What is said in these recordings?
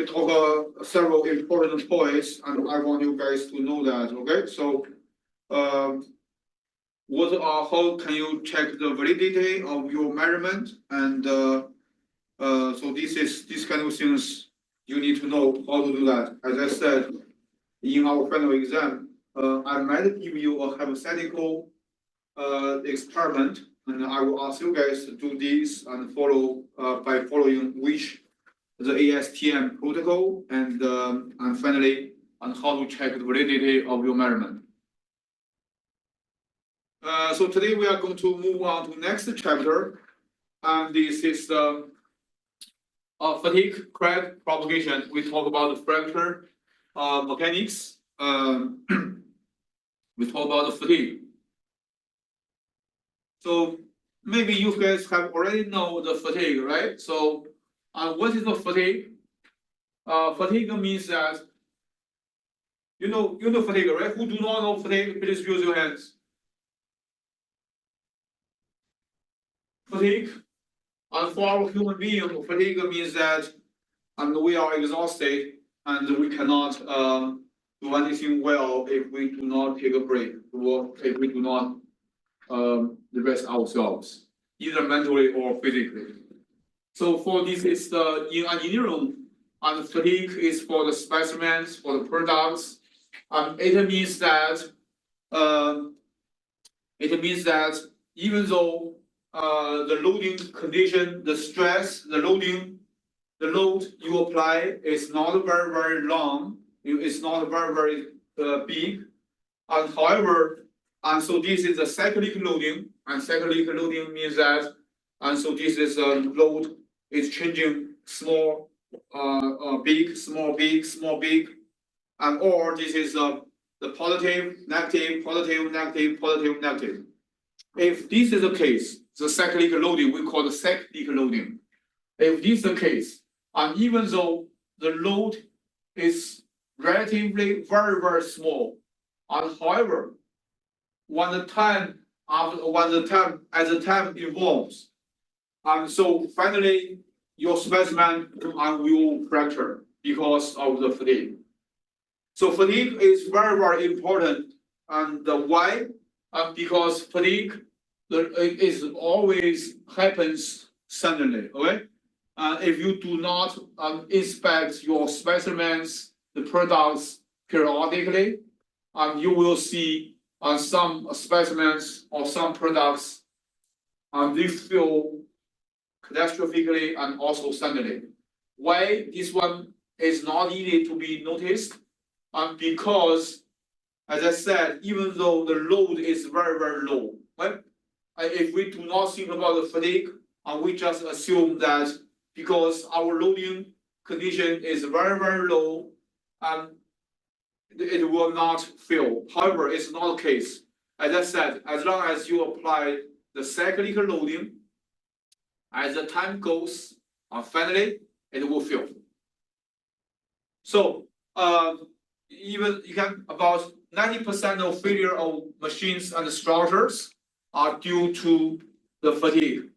we talk several important points, and I want you guys to know that. Okay, so how can you check the validity of your measurement, and so this kind of things you need to know how to do that. As I said in our final exam, I might give you a hypothetical experiment, and I will ask you guys to do this and follow by following which the ASTM protocol, and finally on how to check the validity of your measurement. So today we are going to move on to next chapter, and this is the fatigue crack propagation. We talk about the fracture mechanics. We talk about the fatigue. So maybe you guys have already know the fatigue, right? So what is the fatigue? Fatigue means that you know fatigue, right? Who do not know fatigue, please use your hands. Fatigue, and for our human being, fatigue means that we are exhausted and we cannot do anything well if we do not take a break, or if we do not rest ourselves, either mentally or physically. So for this is the in engineering, and fatigue is for the specimens, for the products. It means that even though the loading condition, the stress, the load you apply is not very long. It's not very big, and however, and so this is a cyclic loading, and cyclic loading means that, and so this is a load is changing small, big, small, big, small, big, and or this is the positive, negative, positive, negative, positive, negative. If this is the case, the cyclic loading, we call the cyclic loading. If this is the case, and even though the load is relatively very small, and however, as the time evolves, and so finally your specimen will fracture because of the fatigue. So fatigue is very important, and why? Because fatigue is always happens suddenly. Okay, if you do not inspect your specimens, the products periodically, you will see some specimens or some products they fail catastrophically and also suddenly. Why this one is not easy to be noticed? Because, as I said, even though the load is very low, right? If we do not think about the fatigue, and we just assume that because our loading condition is very low, it will not fail. However, it's not the case. As I said, as long as you apply the cyclic loading, as the time goes, finally it will fail. So even you can about 90% of failure of machines and structures are due to the fatigue.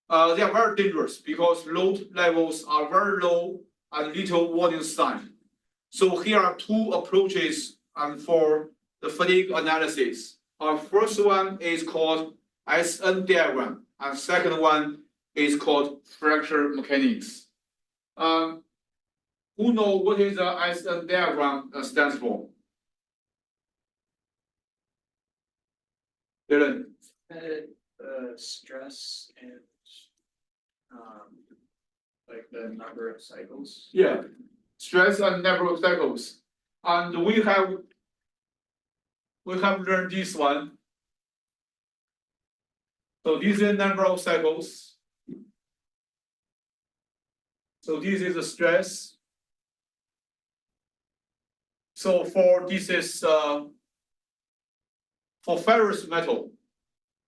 They are very dangerous because load levels are very low and little warning sign. So here are two approaches for the fatigue analysis. Our first one is called SN diagram, and second one is called fracture mechanics. Who know what is the SN diagram stands for? Dylan. Stress and like the number of cycles. Yeah, stress and number of cycles, and we have learned this one. So this is the number of cycles. So this is the stress. So for this is for ferrous metal,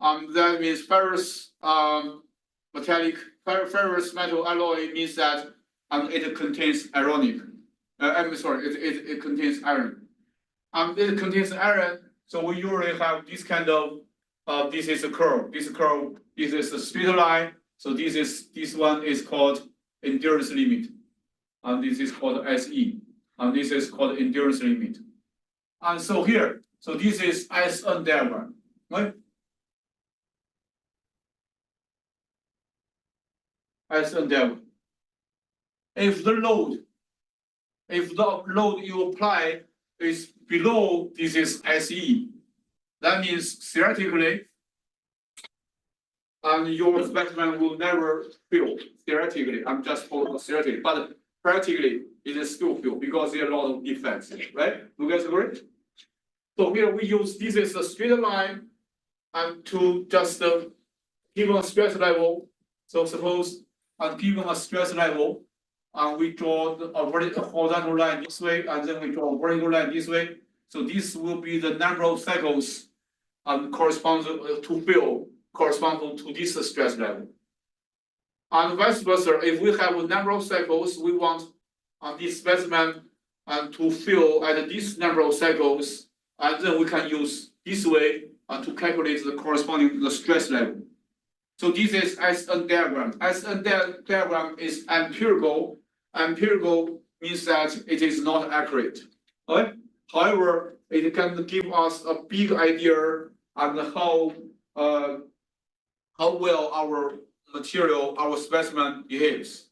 that means ferrous ferrous metal alloy means that it contains ironic. It contains iron. It contains iron, so we usually have this kind of this is a curve. This is a straight line. So this one is called endurance limit. and this is called SE, and this is called endurance limit. And so here, so this is SN diagram, right? SN diagram. If the load you apply is below this is SE, that means theoretically, and your specimen will never fail. Theoretically, I'm just for theoretically, but practically it is still fail because there are a lot of defects, right? You guys agree? So here we use this is a straight line, and to just given a stress level. So suppose given a stress level, we draw a horizontal line this way, and then we draw a vertical line this way. So this will be the number of cycles corresponds to fill corresponding to this stress level. And vice versa, if we have a number of cycles, we want this specimen to fill at this number of cycles, and then we can use this way to calculate the corresponding the stress level. So this is SN diagram. SN diagram is empirical. Empirical means that it is not accurate. Right? However, it can give us a big idea on how well our material, our specimen behaves.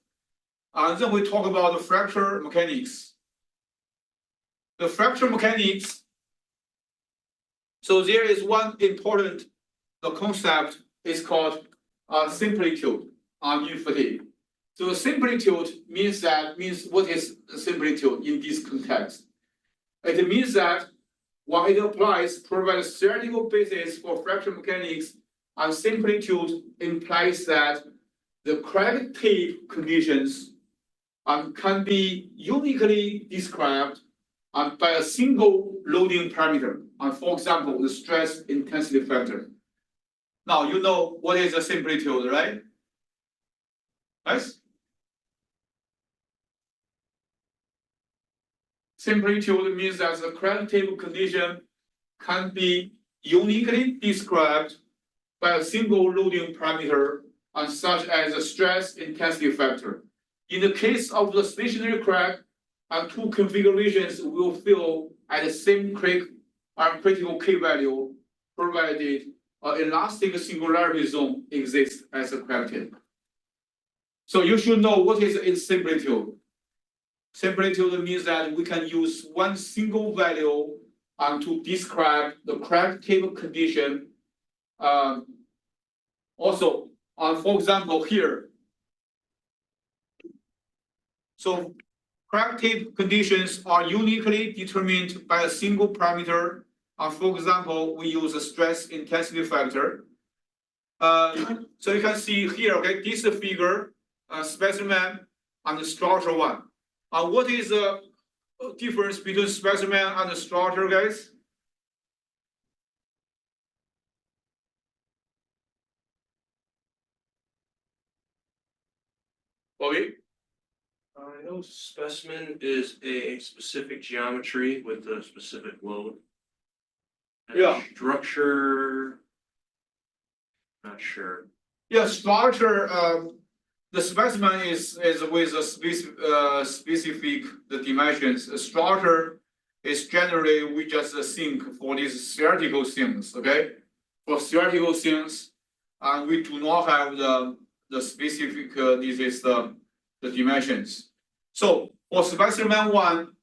And then we talk about the fracture mechanics. The fracture mechanics. So there is one important concept is called similitude in fatigue. So similitude means what is similitude in this context? It means that when it applies, provides theoretical basis for fracture mechanics, and similitude implies that the crack tip conditions can be uniquely described by a single loading parameter. For example, the stress intensity factor. Now you know what is a similitude, right? Yes? Similitude means that the crack tip condition can be uniquely described by a single loading parameter, such as the stress intensity factor. In the case of the stationary crack, two configurations will fill at the same critical K value, provided an elastic singularity zone exists as a crack tip. So you should know what is its similitude. Similitude means that we can use one single value to describe the crack tip condition. Also, for example, here. So crack tip conditions are uniquely determined by a single parameter. For example, we use a stress intensity factor. So you can see here, okay, this is the figure, specimen and the structure one. What is the difference between specimen and the structure, guys? Bobby? I know specimen is a specific geometry with a specific load. And Yeah. Structure. Not sure. Yeah, structure. The specimen is with a specific the dimensions. The structure is generally we just think for these theoretical things. Okay, for theoretical things, and we do not have the specific. This is the dimensions. So for specimen one,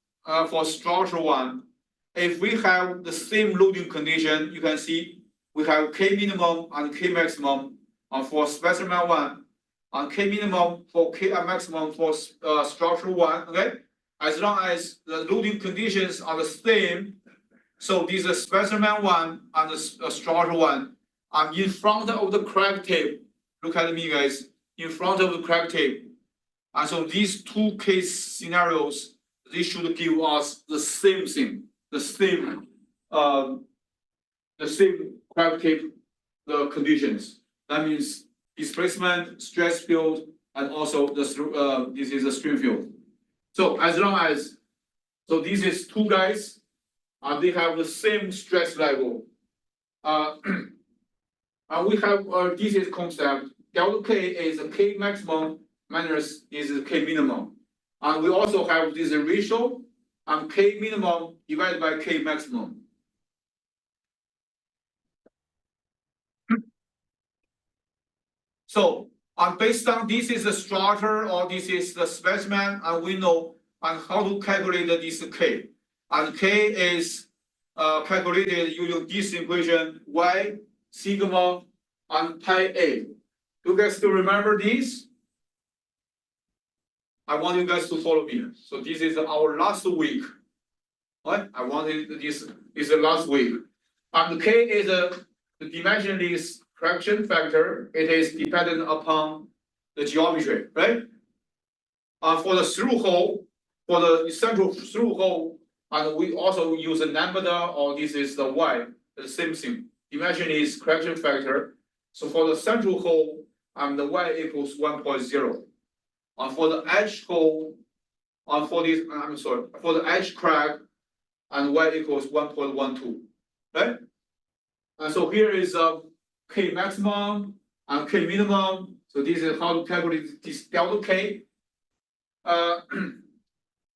for structure one, if we have the same loading condition, you can see we have K minimum and K maximum for specimen one, and K minimum for K maximum for structure one. Okay, as long as the loading conditions are the same, so this is specimen one and the structure one. I'm in front of the crack tip. Look at me, guys. In front of the crack tip. And so these two case scenarios, they should give us the same thing, the same crack tip, the conditions. That means displacement, stress field, and also this is a stream field. So as long as this is two guys, and they have the same stress level. And we have this is concept. Delta K is a K maximum minus is a K minimum. And we also have this ratio and K minimum divided by K maximum. So, based on this is the structure or this is the specimen, and we know on how to calculate this K. And K is calculated using this equation Y sigma and pi A. You guys still remember this? I want you guys to follow me. So this is our last week. Right? I wanted this is the last week. And K is the dimensionless correction factor. It is dependent upon the geometry, right? For the through hole, for the central through hole, and we also use the lambda, or this is the Y, the same thing. Dimensionless correction factor. So for the central hole, the Y equals 1.0. And for the edge hole, for this, for the edge crack, and Y equals 1.12, right? And so here is K maximum and K minimum. So this is how to calculate this delta K.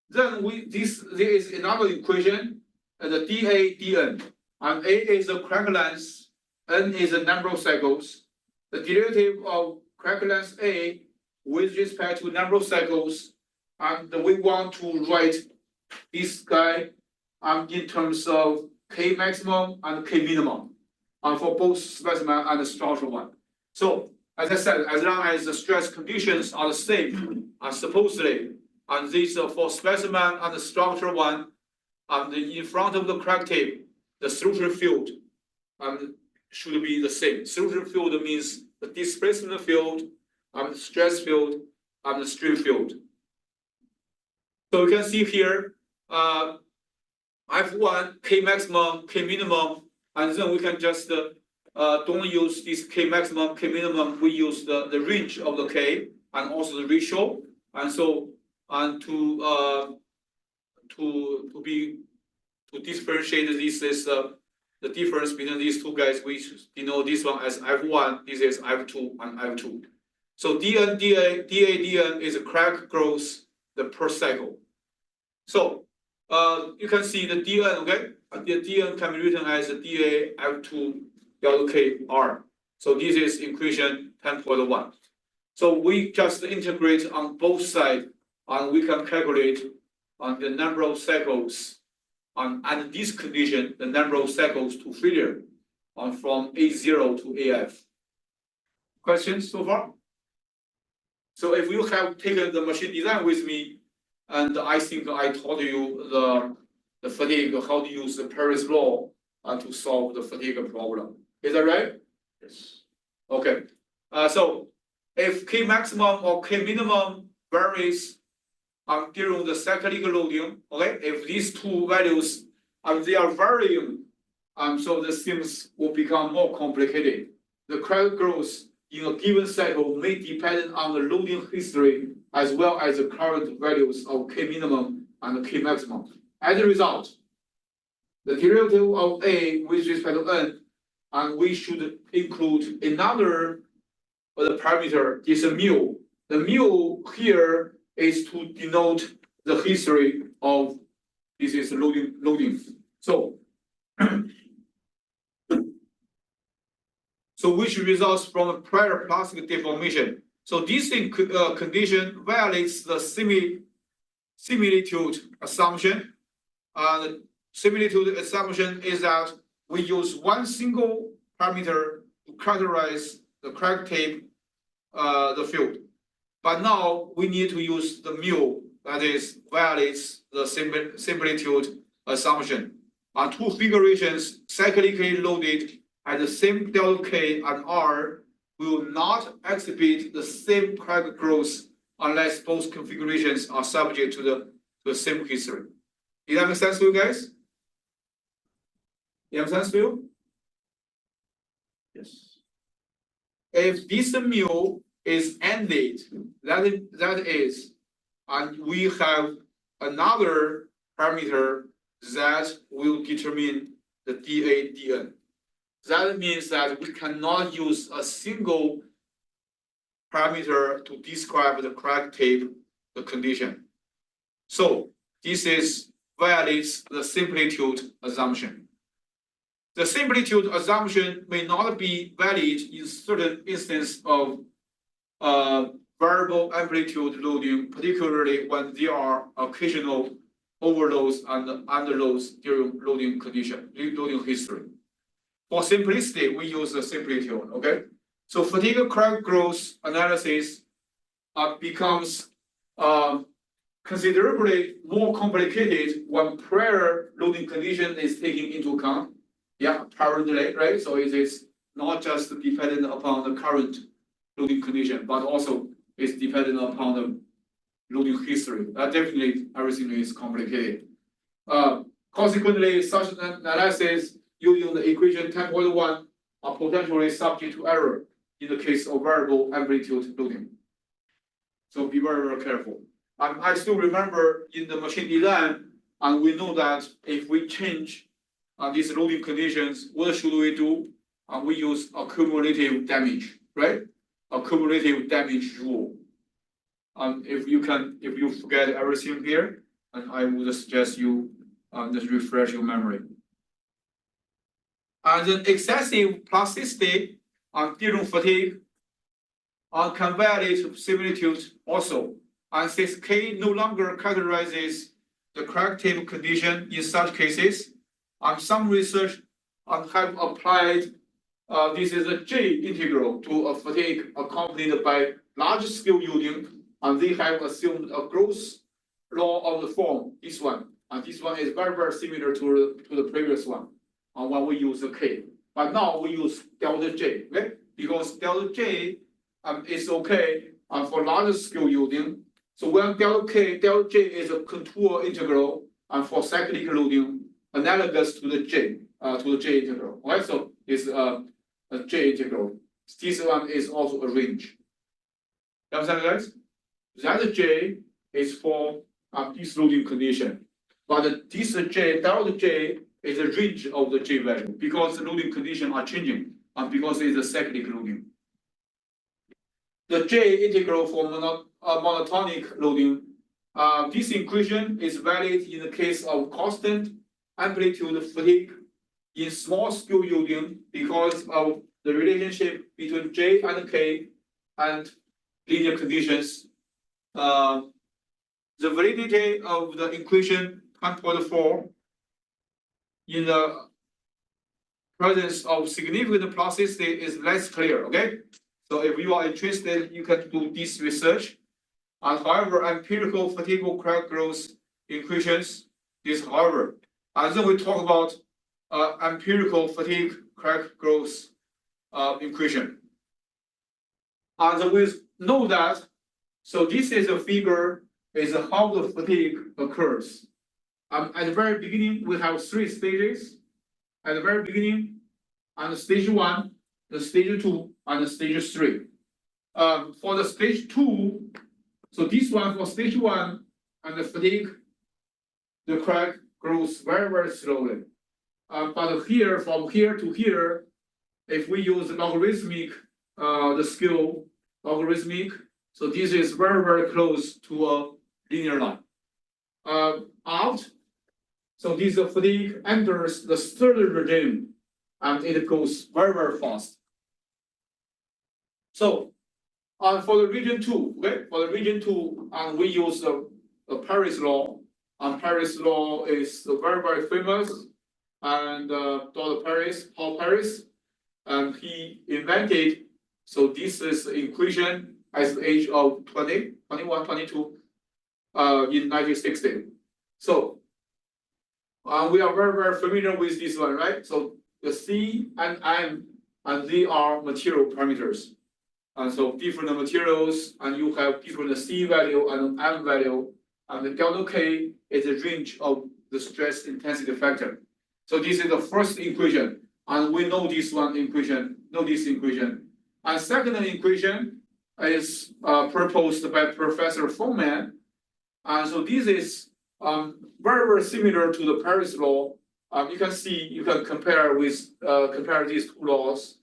Then there is another equation, the dA dN. And A is the crack length, N is the number of cycles. The derivative of crack length A with respect to number of cycles, and we want to write this guy in terms of K maximum and K minimum, for both specimen and the structural one. So as I said, as long as the stress conditions are the same, supposedly, and these are for specimen and the structural one, and in front of the crack tip, the solution field should be the same. Solution field means the displacement field, the stress field, and the strain field. So you can see here, F1, K maximum, K minimum, and then we can just don't use this K maximum, K minimum. We use the range of the K and also the ratio, and so to differentiate this is the difference between these two guys. We denote this one as F1, this is F2 and F2. So dN, dN is a crack growth per cycle. So you can see the dN, okay? The dN can be written as dA F2 delta K R. So this is equation 10.1. So we just integrate on both sides, and we can calculate the number of cycles and this condition, the number of cycles to failure from A0 to AF. Questions so far? So if you have taken the machine design with me, and I think I taught you the fatigue, how to use the Paris law to solve the fatigue problem. Is that right? Yes. Okay. So if K maximum or K minimum varies during the cyclic loading, okay, if these two values they are varying, so the things will become more complicated. The crack growth in a given cycle may depend on the loading history as well as the current values of K minimum and K maximum. As a result, the derivative of A with respect to N, and we should include another parameter, is a mu. The mu here is to denote the history of this is loading. So which results from a prior plastic deformation. So this condition violates the similitude assumption. The similitude assumption is that we use one single parameter to characterize the crack tip, the field. But now we need to use the mu, that is violates the similitude assumption. Two figurations cyclically loaded at the same delta K and R will not exhibit the same crack growth unless both configurations are subject to the same history. Did that make sense to you guys? Did that make sense to you? Yes. If this mu is ended, that is, and we have another parameter that will determine the dA dN. That means that we cannot use a single parameter to describe the crack tip, the condition. So this is violates the similitude assumption. The similitude assumption may not be valid in certain instances of variable amplitude loading, particularly when there are occasional overloads and underloads during loading loading history. For simplicity, we use the similitude, okay? So fatigue crack growth analysis becomes considerably more complicated when prior loading condition is taken into account. Yeah, apparently, right? So it is not just dependent upon the current loading condition, but also is dependent upon the loading history. Definitely, everything is complicated. Consequently, such an analysis using the equation 10.1 are potentially subject to error in the case of variable amplitude loading. So be very, very careful. I still remember in the machine design, and we know that if we change these loading conditions, what should we do? We use accumulative damage, right? Accumulative damage rule. If you forget everything here, and I would suggest you just refresh your memory. And then excessive plasticity during fatigue can violate similitude also. And since K no longer characterizes the crack tip condition in such cases, some research have applied this is a J integral to a fatigue accompanied by large scale yielding, and they have assumed a growth law of the form, this one. And this one is very, very similar to the previous one when we use the K. But now we use delta J, right? Because delta J is okay for large scale yielding. So when delta J is a contour integral and for cyclic loading, analogous to the J integral. Okay, so it's a J integral. This one is also a range. You understand, guys? That J is for this loading condition, but this J delta J is a range of the J value because the loading conditions are changing and because it's a cyclic loading. The J integral for monotonic loading, this equation is valid in the case of constant amplitude fatigue in small scale yielding because of the relationship between J and K and linear conditions. The validity of the equation 10.4 in the presence of significant plasticity is less clear, okay? So if you are interested, you can do this research. And however, empirical fatigue crack growth equations is however. And then we talk about empirical fatigue crack growth equation. And we know that, so this is a figure, is how the fatigue occurs. At the very beginning, we have 3 stages. At the very beginning, and stage 1, the stage 2, and the stage 3. For the stage 2, so this one for stage 1 and the fatigue, the crack grows very, very slowly. But here, from here to here, if we use logarithmic, the scale logarithmic, so this is very, very close to a linear line. Out, so this fatigue enters the third regime, and it goes very, very fast. So, for the region 2, okay, for the region 2, and we use the Paris law. And Paris law is very, very famous. And Paul Paris, and he invented. So this is the equation at the age of 20, 21, 22, in 1960. So we are very, very familiar with this one, right? So the C and M, and they are material parameters. And so different materials, and you have different C value and M value, and the delta K is a range of the stress intensity factor. So this is the first equation, and we know this one equation, And second equation is proposed by Professor Foreman. And so this is very, very similar to the Paris law. You can see, you can compare with compare these 2 laws.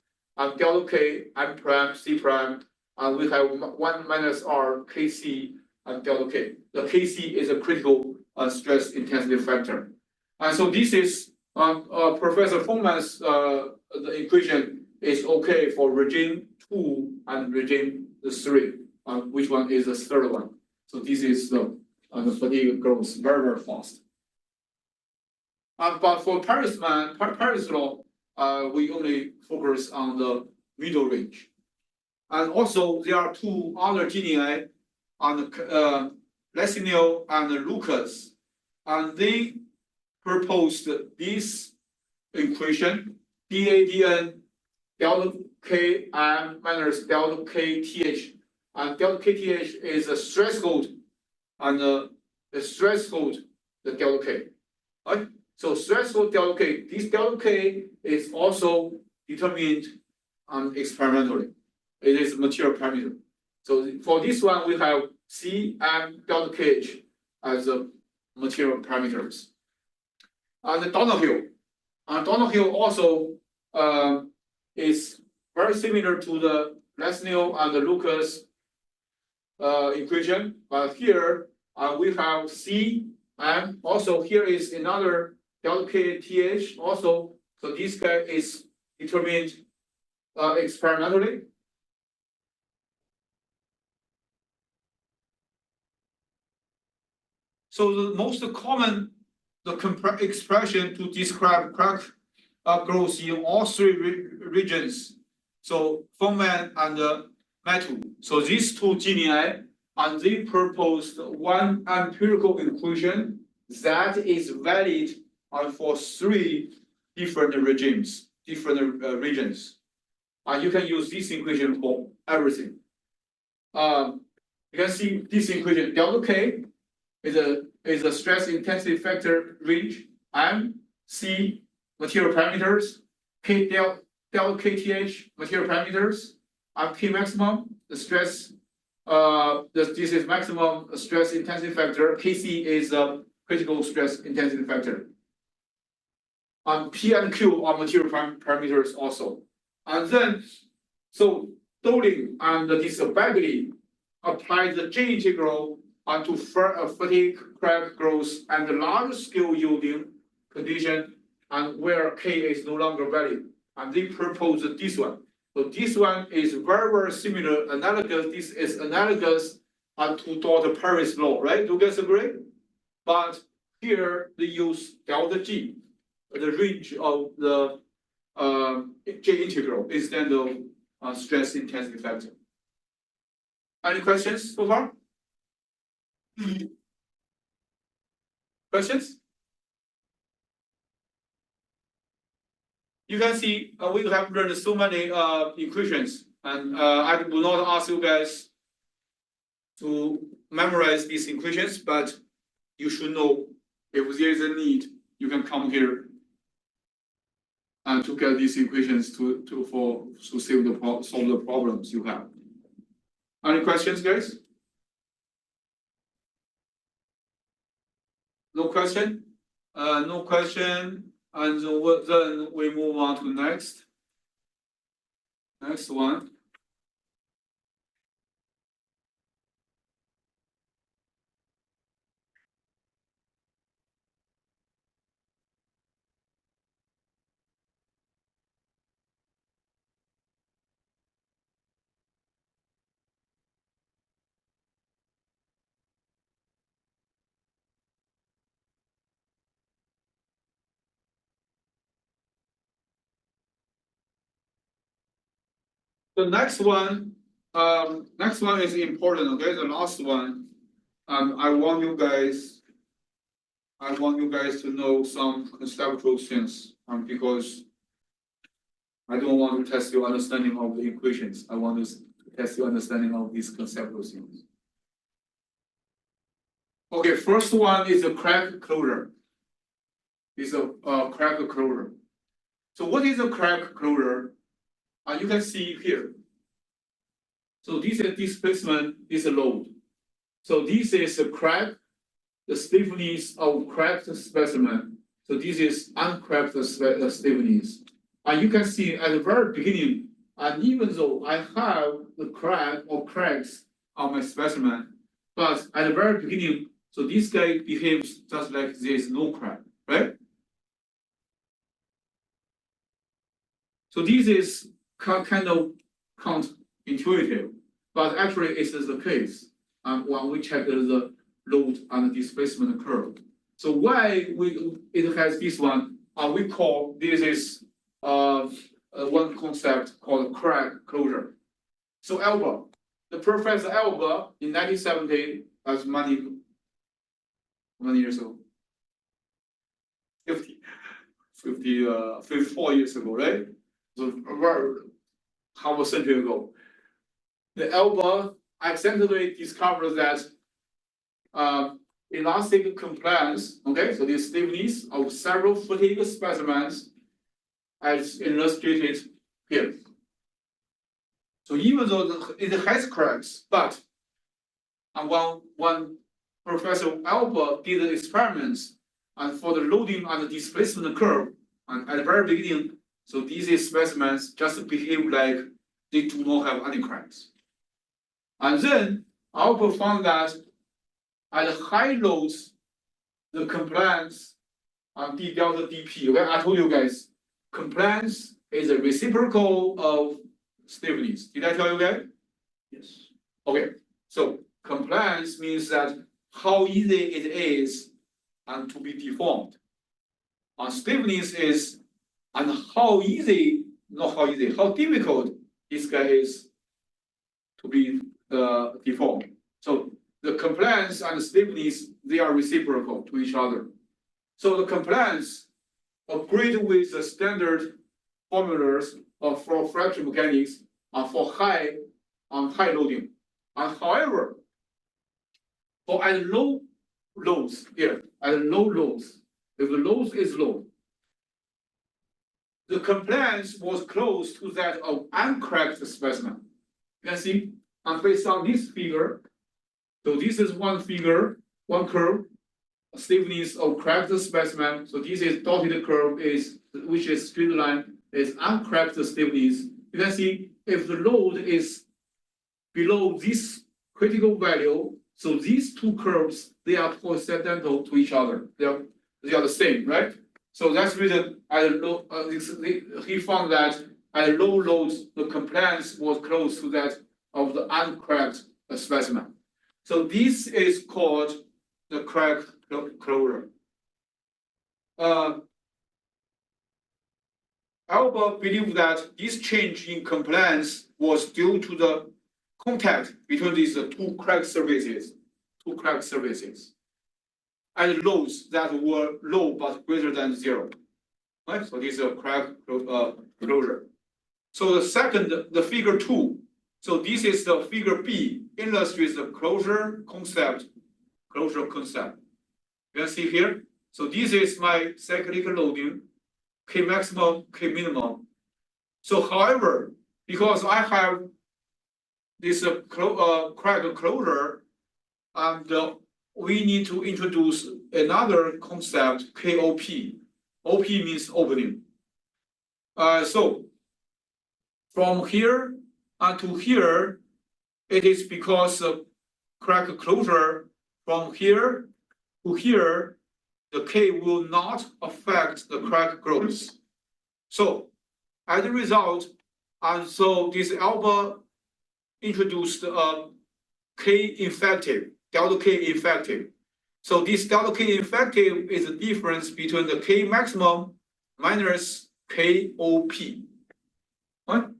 Delta K, M prime, C prime, and we have 1 minus R, KC, and delta K. The Kc is a critical stress intensity factor. And so this is Professor Fongman's the equation is okay for regime 2 and regime 3. Which one is the third one? So this is the fatigue grows very, very fast. But for Paris law, we only focus on the middle range. And also there are two other genii on Lesniel and Lucas, and they proposed this equation DADN delta Km minus delta KTH, and delta KTH is a threshold, and the threshold the delta K. Right? So threshold delta K, this delta K is also determined experimentally. It is a material parameter. So for this one, we have C and delta KH as the material parameters. And Donoghue also is very similar to the Lesniel and the Lucas equation, but here we have C, and also here is another delta KTH also. So this guy is determined experimentally. So the most common expression to describe crack growth in all three regions. So Fongman and Metu. So these two genii, and they proposed one empirical equation that is valid for three different regimes, different regions. And you can use this equation for everything. You can see this equation delta K is a stress intensity factor range, M C material parameters, K delta KTH material parameters, and K maximum the stress. This is maximum stress intensity factor. Kc is a critical stress intensity factor. And P and Q are material parameters also. And then, so Doling and this Bagley applied the J integral onto fatigue crack growth and the large scale yielding condition, and where K is no longer valid. And they proposed this one. So this one is very, very similar, analogous. This is analogous to Dr. Paris law, right? Do you guys agree? But here they use delta G, the range of the J integral instead of stress intensity factor. Any questions so far? Questions? You can see we have learned so many equations, and I will not ask you guys to memorize these equations, but you should know if there is a need, you can come here and to get these equations to solve the problems you have. Any questions, guys? No question? No question. And then we move on to next. Next one. The next one is important. Okay, the last one. I want you guys to know some conceptual things. Because I don't want to test your understanding of the equations. I want to test your understanding of these conceptual things. Okay, first one is a crack closure. Is a crack closure. So what is a crack closure? You can see here. So this is displacement, this is load. So this is a crack, the stiffness of cracked specimen. So this is uncracked stiffness. And you can see at the very beginning, and even though I have the crack or cracks on my specimen, But at the very beginning, so this guy behaves just like there is no crack, right? So this is kind of counterintuitive, but actually it is the case. When we check the load and displacement curve. So why it has this one? We call this is one concept called crack closure. So Elba, the Professor Elba in 1970, as many years ago, 54 years ago, right? So half a century ago, the Elba accidentally discovered that elastic compliance, okay, so the stiffness of several fatigue specimens as illustrated here. So even though it has cracks, but when Professor Elba did the experiments and for the loading and the displacement curve, and at the very beginning, so these specimens just behave like they do not have any cracks. And then Elba found that at high loads, the compliance d delta dp. Okay, I told you guys, compliance is a reciprocal of stiffness. Did I tell you guys? Yes. Okay, so compliance means that how easy it is and to be deformed. And stiffness is and how easy, not how easy, how difficult this guy is to be deformed. So the compliance and the stiffness, they are reciprocal to each other. So the compliance agreed with the standard formulas for fracture mechanics for high loading. And however, for at low loads here, at low loads, if the load is low, the compliance was close to that of uncracked specimen. You can see, and based on this figure, so this is one figure, one curve, stiffness of cracked specimen. So this is dotted curve which is straight line is uncracked stiffness. You can see if the load is below this critical value, so these two curves, they are coincidental to each other. They are the same, right? So that's the reason at low, he found that at low loads, the compliance was close to that of the uncracked specimen. So this is called the crack closure. Elba believed that this change in compliance was due to the contact between these two crack surfaces, and loads that were low but greater than zero. Right? So this is a crack closure. So the second, the figure 2. So this is the figure B, illustrates the closure concept. You can see here. So this is my cyclic loading, K maximum, K minimum. So however, because I have this crack closure, and we need to introduce another concept, KOP. OP means opening. So from here to here, it is because of crack closure from here to here, the K will not affect the crack growth. So as a result, and so this Elba introduced K effective, delta K effective. So this delta K effective is the difference between the K maximum minus KOP. What?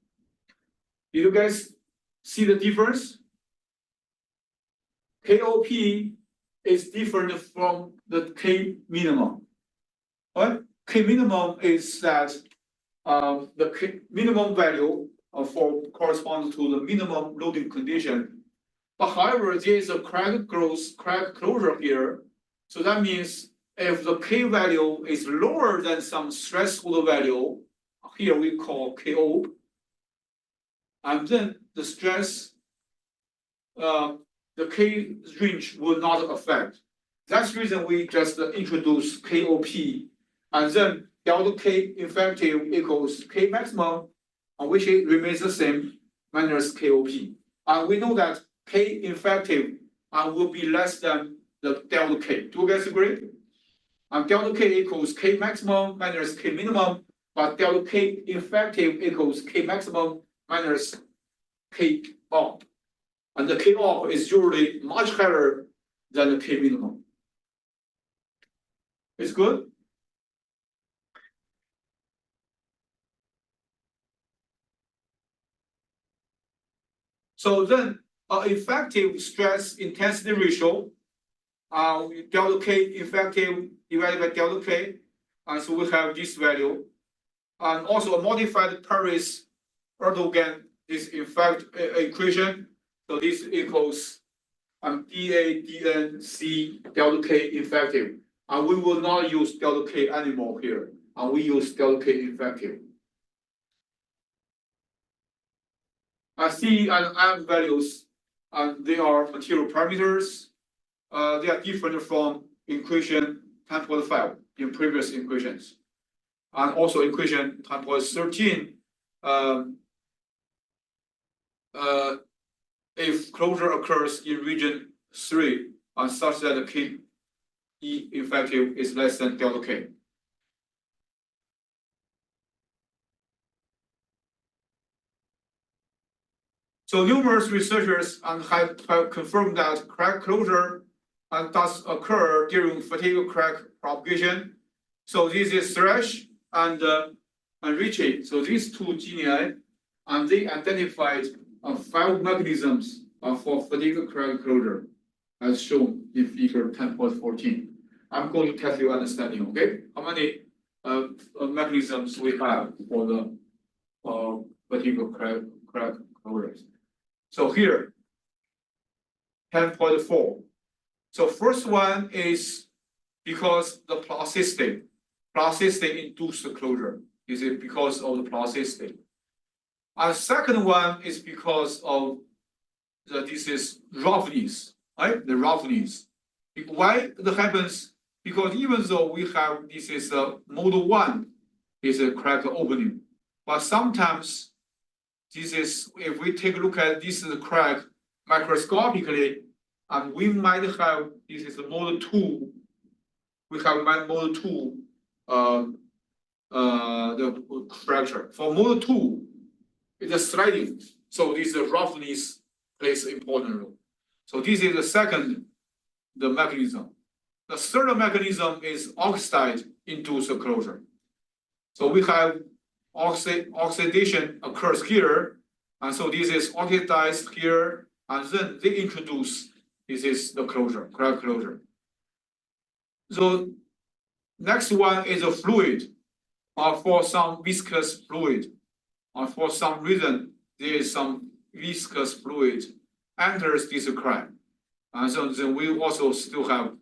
Did you guys see the difference? KOP is different from the K minimum. What? K minimum is that the K minimum value for corresponds to the minimum loading condition. But however, there is a crack closure here. So that means if the K value is lower than some threshold value, here we call KO, and then the stress, the K range will not affect. That's the reason we just introduce KOP, and then delta K effective equals K maximum, which remains the same, minus KOP. And we know that K effective and will be less than the delta K. Do you guys agree? And delta K equals K maximum minus K minimum, but delta K effective equals K maximum minus K op. And the K op is usually much higher than the K minimum. It's good? So then, effective stress intensity ratio, delta K effective divided by delta K, and so we have this value. And also a modified Paris-Erdogan is in fact equation. So this equals dA dN C delta K effective. And we will not use delta K anymore here. And we use delta K effective. C and M values, they are material parameters. They are different from equation 10.5 in previous equations. And also equation 10.13, if closure occurs in region 3 and such that the K E effective is less than delta K. So numerous researchers have confirmed that crack closure does occur during fatigue crack propagation. So this is Thresh and Ritchie. So these two genii, and they identified 5 mechanisms for fatigue crack closure, as shown in figure 10.14. I'm going to test your understanding, okay? How many mechanisms we have for the fatigue crack closures? So here, 10.4. So first one is because the plasticity induced the closure. Is it because of the plasticity? And second one is because of this is roughness, right? The roughness. Why that happens? Because even though we have this is a model 1 is a crack opening, but sometimes this is, if we take a look at this is a crack microscopically, and we might have, this is a model 2, we have model 2, the fracture. For model 2, it's a sliding, so this roughness plays an important role. So this is the second, the mechanism. The third mechanism is oxide-induced closure. So we have oxidation occurs here, and so this is oxidized here, and then they introduce this is the closure, crack closure. So next one is a fluid, for some viscous fluid, for some reason there is some viscous fluid enters this crack, and so then we also still have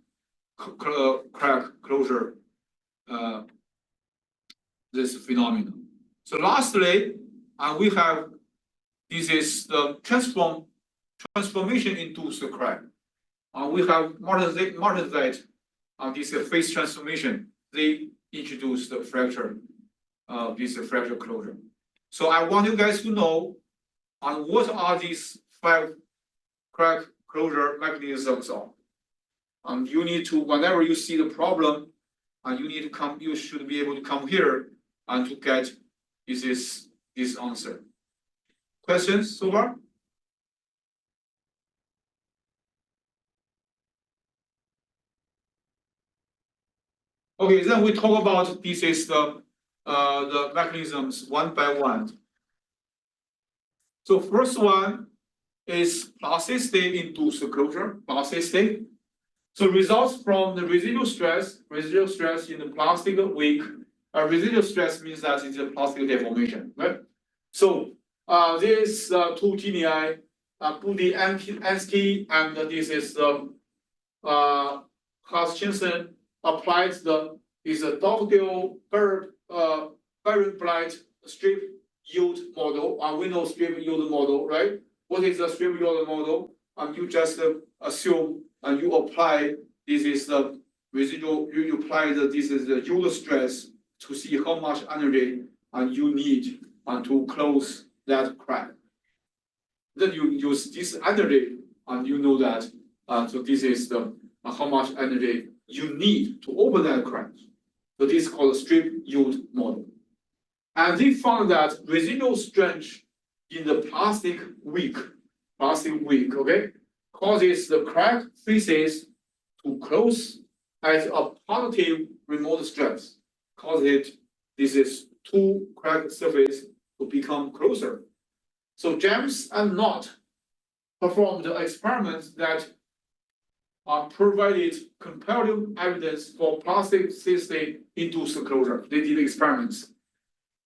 crack closure, this phenomenon. So lastly, we have this is the transformation induced crack. We have martensite, this phase transformation. They introduced the fracture, this fracture closure. So I want you guys to know what are these 5 crack closure mechanisms are. You need to, whenever you see the problem, you need to come. You should be able to come here and to get this answer. Questions so far? Okay, then we talk about this is the mechanisms one by one. So first one is plasticity induced closure, plasticity. So results from the residual stress in the plastic weak. Residual stress means that it's a plastic deformation, right? So these 2 genii, Budi Ansky, and this is Hutchinson applied is a Dugdale Barenblatt strip yield model. We know strip yield model, right? What is the strip yield model? You just assume and you apply this is the residual. You apply this is the yield stress to see how much energy you need to close that crack. Then you use this energy, and you know that So this is the how much energy you need to open that crack. So this is called a strip yield model. And they found that residual strength in the plastic wick, okay, causes the crack faces to close at a positive remote stress, this is two crack surface to become closer. So James and Knott performed experiments that provided compelling evidence for plastic cystine induced closure. They did experiments.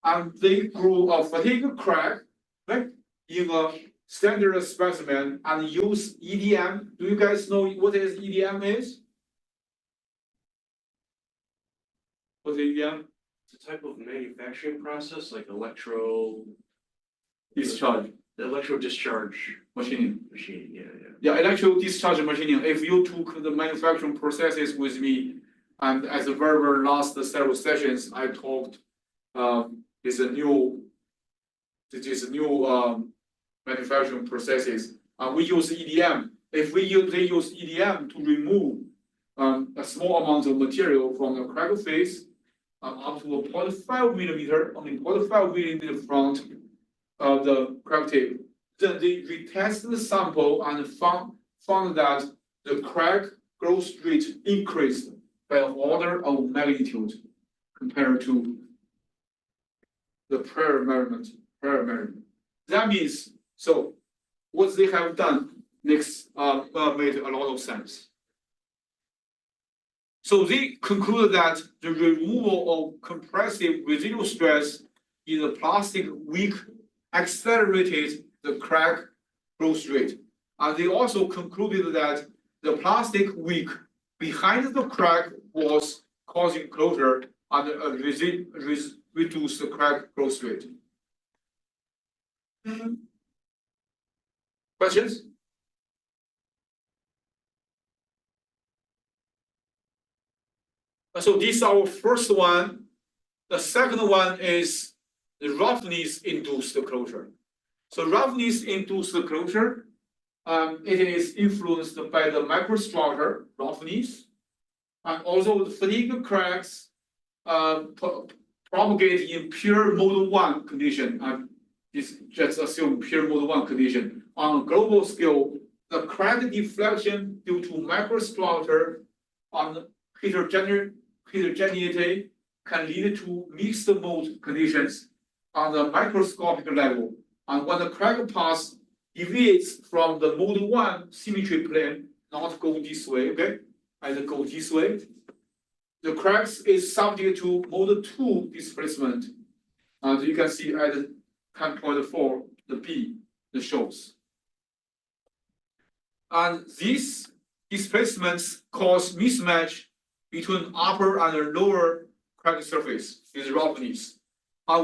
And they grew a fatigue crack, right, in a standard specimen and use EDM. Do you guys know what is EDM is? What is EDM? It's a type of manufacturing process like electro Discharge discharge machining. machine, yeah. Yeah, electro discharge machining. If you took the manufacturing processes with me, and as the very last several sessions, I talked, this is new manufacturing processes. We use EDM. If they use EDM to remove a small amount of material from the crack face, up to a 0.5 millimeter, only 0.5 millimeter front of the crack tip. Then they retested the sample and found that the crack growth rate increased by an order of magnitude compared to the prior measurement. That means, so what they have done next made a lot of sense. So they concluded that the removal of compressive residual stress in the plastic wick accelerated the crack growth rate. And they also concluded that the plastic wick behind the crack was causing closure and reduce the crack growth rate. Questions? So this is our first one. The second one is the roughness induced closure. So roughness induced closure, it is influenced by the microstructure roughness, and also the fatigue cracks propagate in pure mode 1 condition. Just assume pure mode 1 condition. On a global scale, the crack deflection due to microstructure on heterogeneity can lead to mixed mode conditions on the microscopic level. And when the crack path deviates from the mode 1 symmetry plane, not go this way, okay? Either go this way. The cracks is subject to mode 2 displacement. And you can see at 10.4, the B, the shows. And these displacements cause mismatch between upper and lower crack surface with roughness,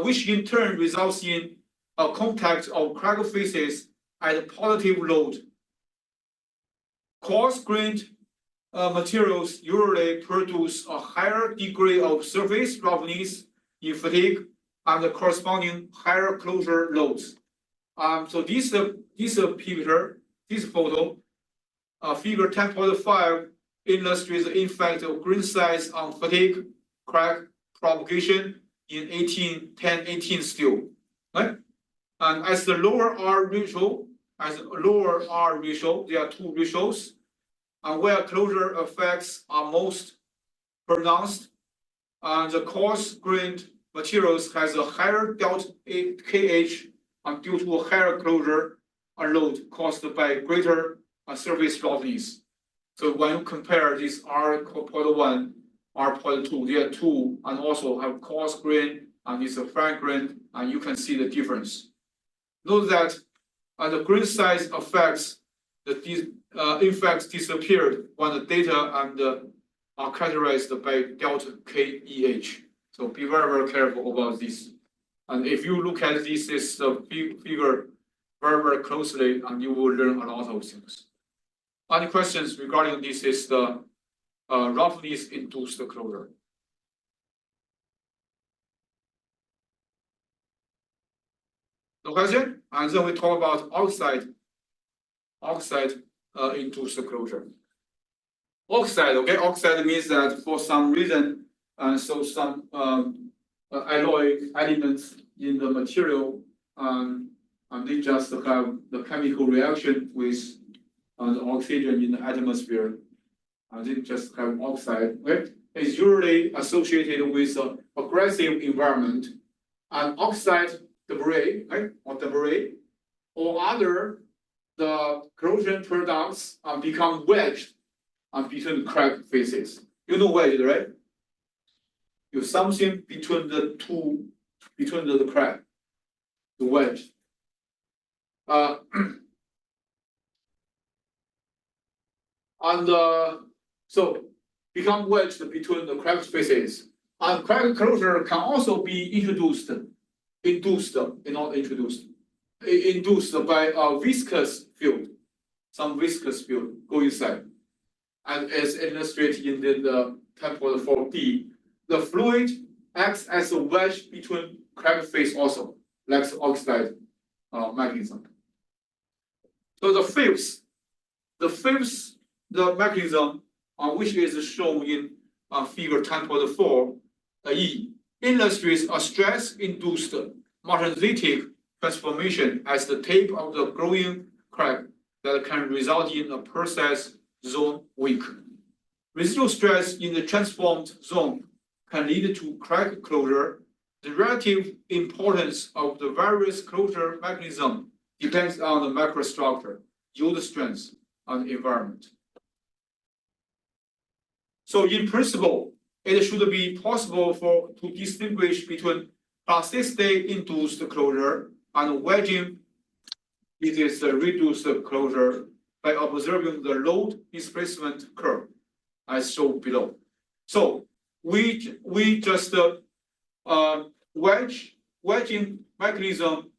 which in turn results in a contact of crack faces at positive load. Coarse-grained materials usually produce a higher degree of surface roughness in fatigue and the corresponding higher closure loads. So this picture, this photo, figure 10.5 illustrates the effect of grain size on fatigue crack propagation in 1018 steel, right? And as the lower R ratio, there are two ratios, and where closure effects are most pronounced, and the coarse-grained materials has a higher delta KH due to a higher closure load caused by greater surface roughness. So when you compare this R.1, R.2, they are two, and also have coarse grain and it's a fine grain, and you can see the difference. Note that the grain size effects, effects disappeared when the data are characterized by delta KEH. So be very careful about this. And if you look at this figure very closely, and you will learn a lot of things. Any questions regarding this is the roughness induced closure? No question? And then we talk about oxide induced closure. Oxide, okay, oxide means that for some reason, so some alloy elements in the material, and they just have the chemical reaction with the oxygen in the atmosphere, and they just have oxide, right? It's usually associated with an aggressive environment, and oxide debris, right, or debris, or other the corrosion products become wedged between crack faces. You know wedged, right? You something between the two, between the crack, the wedge. So become wedged between the crack faces. And crack closure can also be induced by a viscous field, some viscous field go inside. And as illustrated in the table 4D, the fluid acts as a wedge between crack face also, like the oxide mechanism. So the fifth mechanism which is shown in figure 10.4E illustrates a stress-induced martensitic transformation as the tip of the growing crack that can result in a process zone weak. Residual stress in the transformed zone can lead to crack closure. The relative importance of the various closure mechanisms depends on the microstructure, yield strength, and environment. So in principle, it should be possible to distinguish between plasticity-induced closure and wedging. It is a reduced closure by observing the load displacement curve, as shown below. So we just wedging mechanism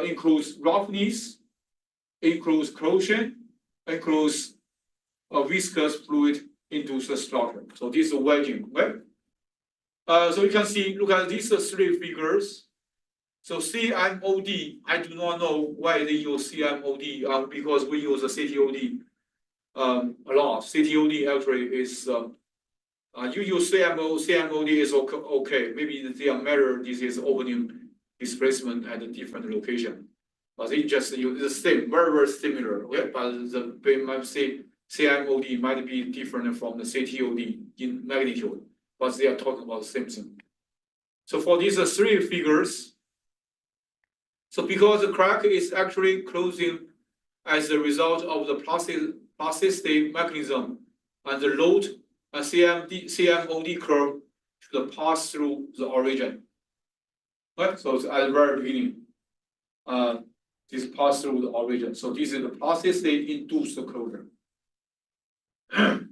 includes roughness, includes corrosion, includes a viscous fluid induced structure. So this is wedging, right? So you can see, look at these three figures. So CMOD, I do not know why they use CMOD because we use the CTOD a lot. CTOD actually is you use CMOD is okay. Maybe they measure this is opening displacement at a different location, but they just use the same, very similar. Okay, but they might say CMOD might be different from the CTOD in magnitude, but they are talking about the same thing. So for these three figures, so because the crack is actually closing as a result of the plasticity mechanism, and the load CMOD curve should pass through the origin. Right? So it's at the very beginning. This pass through the origin. So this is the plasticity induced closure. And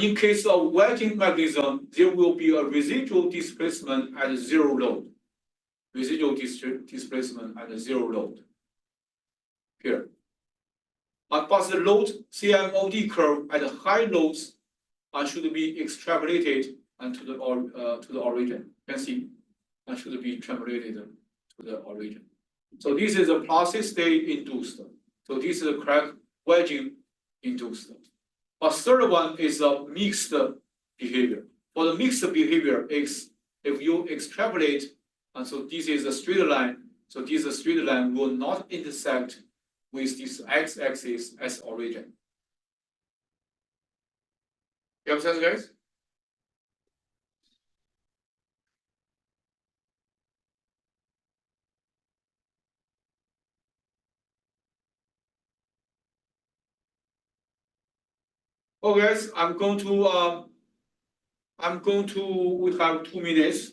in case of wedging mechanism, there will be a residual displacement at zero load. Residual displacement at zero load. Here. But the load CMOD curve at high loads should be extrapolated to the origin. You can see and should be extrapolated to the origin. So this is a plasticity induced. So this is a crack wedging induced. A third one is a mixed behavior. For the mixed behavior, if you extrapolate, and so this is a straight line. So this straight line will not intersect with this x-axis as origin. You understand, guys? Okay, guys, we have 2 minutes.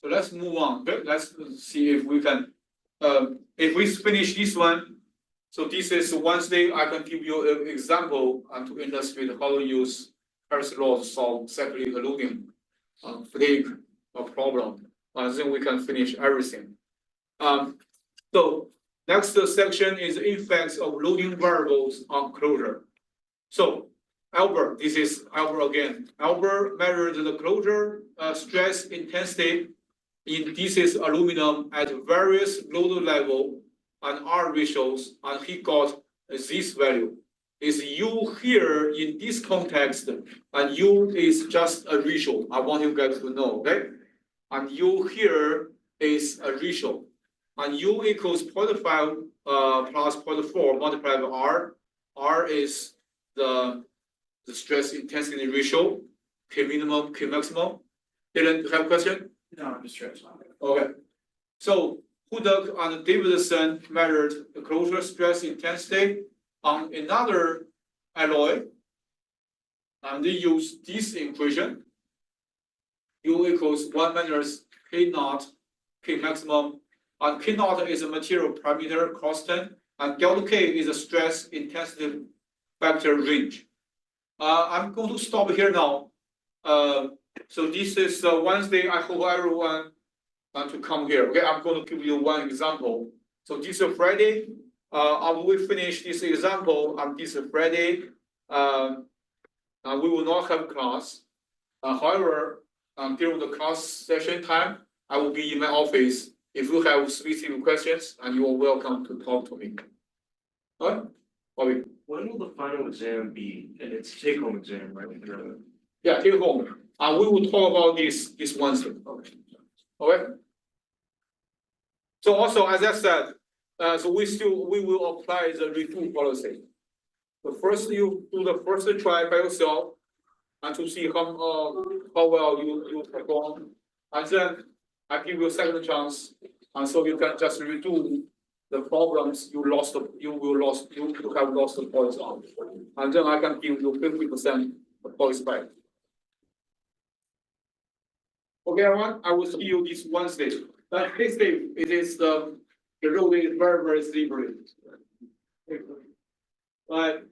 So let's move on. Okay? Let's see if we can, if we finish this one. So this is Wednesday. I can give you an example to illustrate how to use Paris law to solve cyclic loading fatigue problem. And then we can finish everything. So next section is effects of loading variables on closure. So Albert, this is Albert again. Albert measured the closure stress intensity in this aluminum at various load level and R ratios, and he got this value. Is U here in this context, and U is just a ratio. I want you guys to know, okay? And U here is a ratio, and U equals 0.5 plus 0.4 multiplied by R. R is the stress intensity ratio, K minimum, K maximum. Dylan, you have a question? No, I'm just stretching. Okay. So Hudak and Davidson measured the closure stress intensity on another alloy. And they use this equation. U equals 1 minus K naught, K maximum. And K naught is a material parameter constant, and delta K is a stress intensity factor range. I'm going to stop here now. So this is Wednesday. I hope everyone to come here. Okay, I'm going to give you one example. So this is Friday. After we finish this example on this Friday, we will not have class. However, during the class session time, I will be in my office. If you have specific questions, and you are welcome to talk to me. All right, Bobby. When will the final exam be? And it's take-home exam, right? Yeah, take home. We will talk about this Wednesday. Okay. So also, as I said, so we will apply the review policy. So first you do the first try by yourself, and to see how well you perform, and then I give you a second chance, and so you can just redo the problems you have lost the points on, and then I can give you 50% the points back. Okay, everyone, I will see you this Wednesday. Next day, it is the road is very, very slippery. But